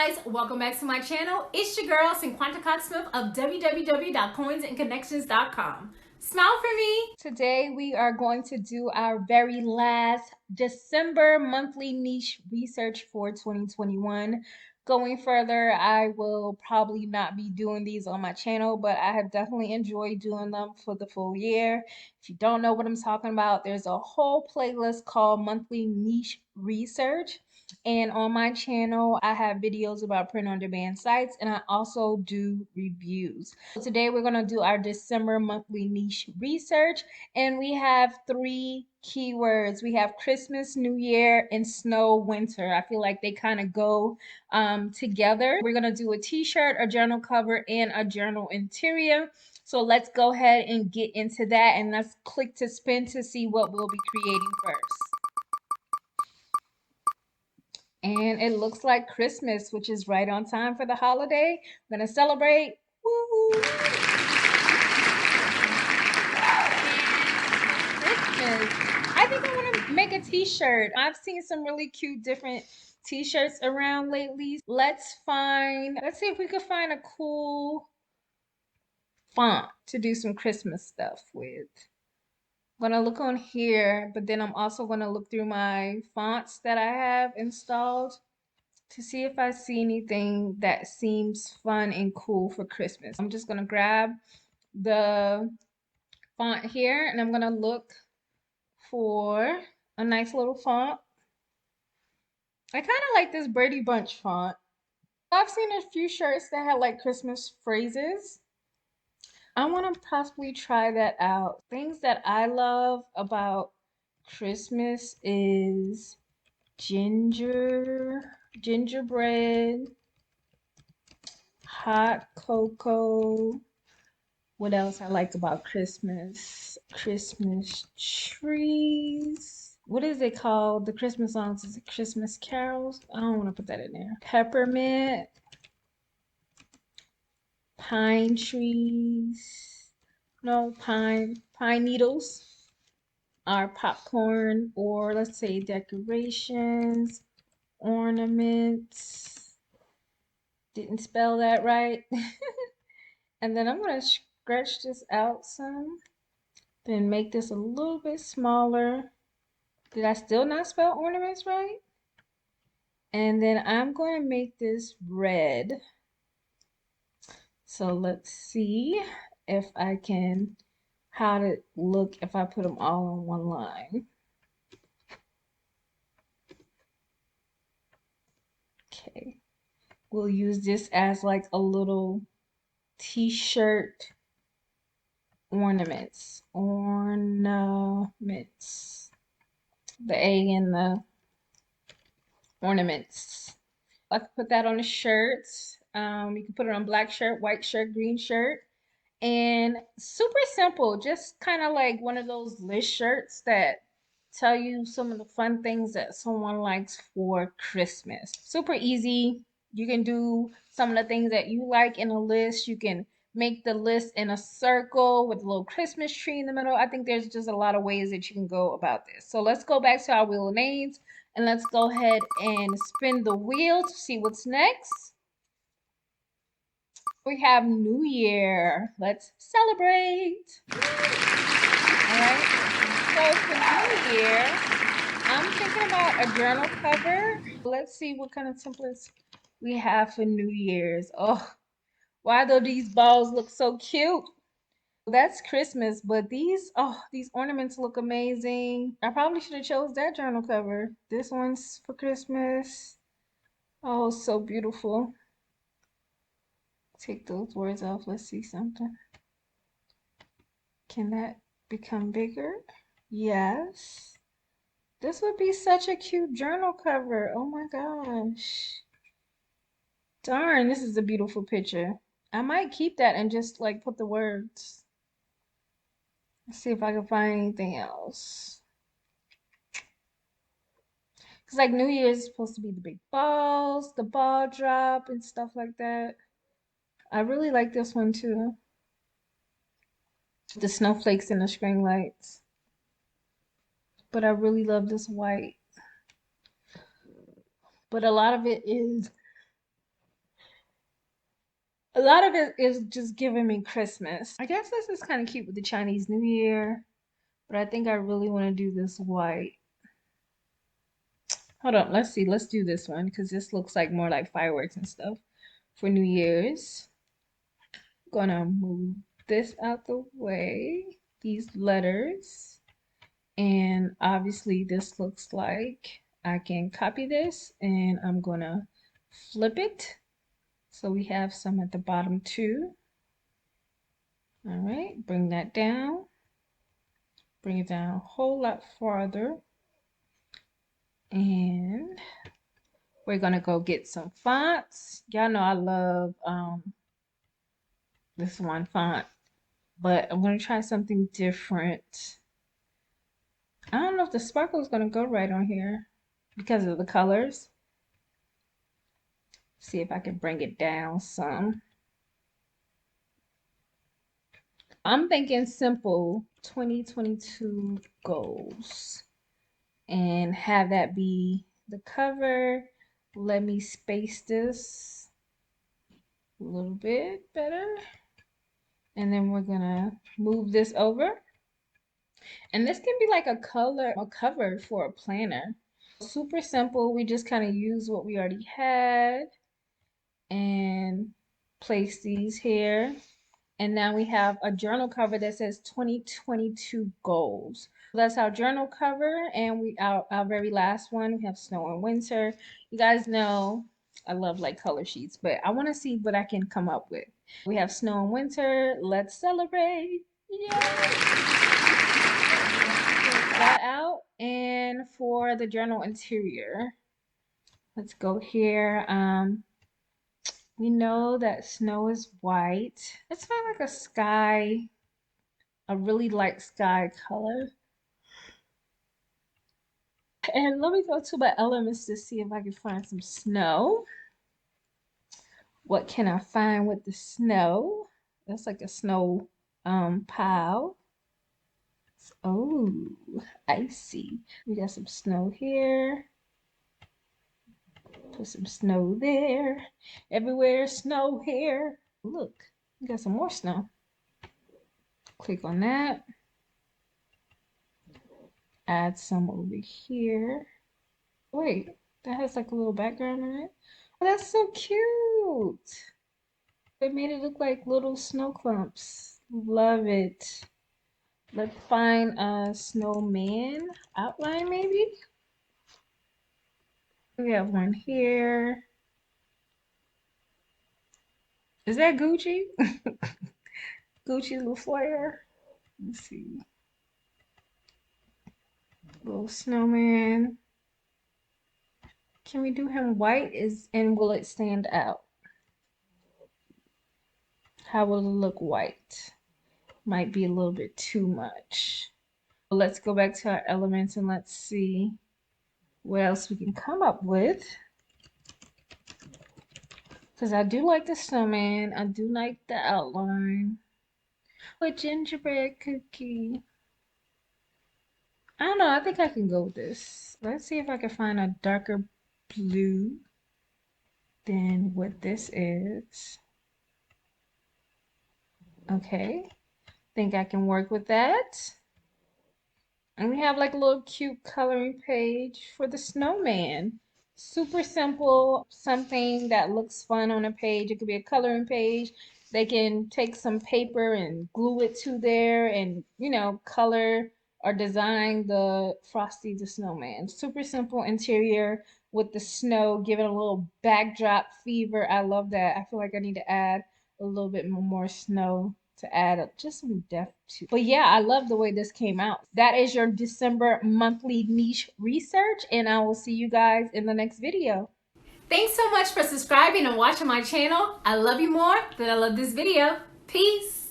guys, welcome back to my channel. It's your girl Cinquanta Cox-Smith of www.coinsandconnections.com. Smile for me. Today we are going to do our very last December monthly niche research for 2021. Going further, I will probably not be doing these on my channel, but I have definitely enjoyed doing them for the full year. If you don't know what I'm talking about, there's a whole playlist called Monthly Niche Research. And on my channel, I have videos about print on demand sites, and I also do reviews. So today we're going to do our December monthly niche research, and we have 3 keywords. We have Christmas, New Year, and snow, winter. I feel like they kind of go together. We're going to do a t-shirt, a journal cover, and a journal interior. So let's go ahead and get into that, and let's click to spin to see what we'll be creating first. And it looks like Christmas, which is right on time for the holiday. I'm gonna celebrate. Woo! Christmas. I think I want to make a t-shirt. I've seen some really cute different t-shirts around lately. Let's see if we could find a cool font to do some Christmas stuff with. I'm gonna look on here, but then I'm also gonna look through my fonts that I have installed to see if I see anything that seems fun and cool for Christmas. I'm just gonna grab the font here and I'm gonna look for a nice little font. I kind of like this Brady Bunch font. I've seen a few shirts that had like Christmas phrases. I want to possibly try that out. Things that I love about Christmas is gingerbread, hot cocoa. What else I like about Christmas? Christmas trees. What is it called? The Christmas songs? Is it Christmas carols? I don't want to put that in there. Peppermint. Pine trees. No, pine needles are popcorn, or let's say decorations, ornaments. Didn't spell that right. And then I'm going to stretch this out some, then make this a little bit smaller. Did I still not spell ornaments right? And then I'm going to make this red. So let's see if I can, how to look if I put them all on one line. Okay, we'll use this as like a little t-shirt ornaments. The A in the ornaments. I could put that on a shirt. You can put it on black shirt, white shirt, green shirt. And super simple, just kind of like one of those list shirts that tell you some of the fun things that someone likes for Christmas. Super easy. You can do some of the things that you like in a list. You can make the list in a circle with a little Christmas tree in the middle. I think there's just a lot of ways that you can go about this. So let's go back to our wheel of names and let's go ahead and spin the wheel to see what's next. We have New Year. Let's celebrate. All right. So for New Year, I'm thinking about a journal cover. Let's see what kind of templates we have for New Year's. Oh, why do these balls look so cute? That's Christmas, but these ornaments look amazing. I probably should have chose that journal cover. This one's for Christmas. Oh, so beautiful. Take those words off. Let's see something. Can that become bigger? Yes. This would be such a cute journal cover. Oh my gosh. Darn, this is a beautiful picture. I might keep that and just like put the words. Let's see if I can find anything else. Because like New Year's is supposed to be the big balls, the ball drop and stuff like that. I really like this one too. The snowflakes and the string lights. But I really love this white. But a lot of it is A lot of it is just giving me Christmas. I guess this is kind of cute with the Chinese New Year, but I think I really want to do this white. Hold on, let's see. Let's do this one because this looks like more like fireworks and stuff for New Year's. Gonna move this out the way, these letters, and obviously this looks like I can copy this and I'm gonna flip it. So we have some at the bottom too. All right, bring that down. Bring it down a whole lot farther. And we're gonna go get some fonts. Y'all know I love this one font, but I'm gonna try something different. I don't know if the sparkle is gonna go right on here because of the colors. See if I can bring it down some. I'm thinking simple 2022 goals and have that be the cover. Let me space this a little bit better. And then we're gonna move this over. And this can be like a cover for a planner. Super simple. We just kind of use what we already had and place these here. And now we have a journal cover that says 2022 goals. That's our journal cover. And our very last one, we have snow and winter. You guys know I love like color sheets, but I want to see what I can come up with. We have snow and winter. Let's celebrate. Yay! That out. And for the journal interior, let's go here. We know that snow is white. Let's find like a sky, a really light sky color. And let me go to my elements to see if I can find some snow. What can I find with the snow? That's like a snow pile. Oh, icy. We got some snow here. Put some snow there. Everywhere snow here. Look, we got some more snow. Click on that. Add some over here. Wait, that has like a little background in it. Oh, that's so cute. They made it look like little snow clumps. Love it. Let's find a snowman outline maybe. We have one here. Is that Gucci? Gucci little flare. Let's see. Little snowman. Can we do him white? And will it stand out? How will it look white? Might be a little bit too much. Let's go back to our elements and let's see what else we can come up with. Because I do like the snowman. I do like the outline. A gingerbread cookie. I don't know. I think I can go with this. Let's see if I can find a darker blue than what this is. Okay. Think I can work with that. And we have like a little cute coloring page for the snowman. Super simple, something that looks fun on a page. It could be a coloring page. They can take some paper and glue it to there and, you know, color or design the Frosty the Snowman. Super simple interior with the snow, give it a little backdrop fever. I love that. I feel like I need to add a little bit more snow to add just some depth to. But yeah, I love the way this came out. That is your December monthly niche research, and I will see you guys in the next video. Thanks so much for subscribing and watching my channel. I love you more than I love this video. Peace.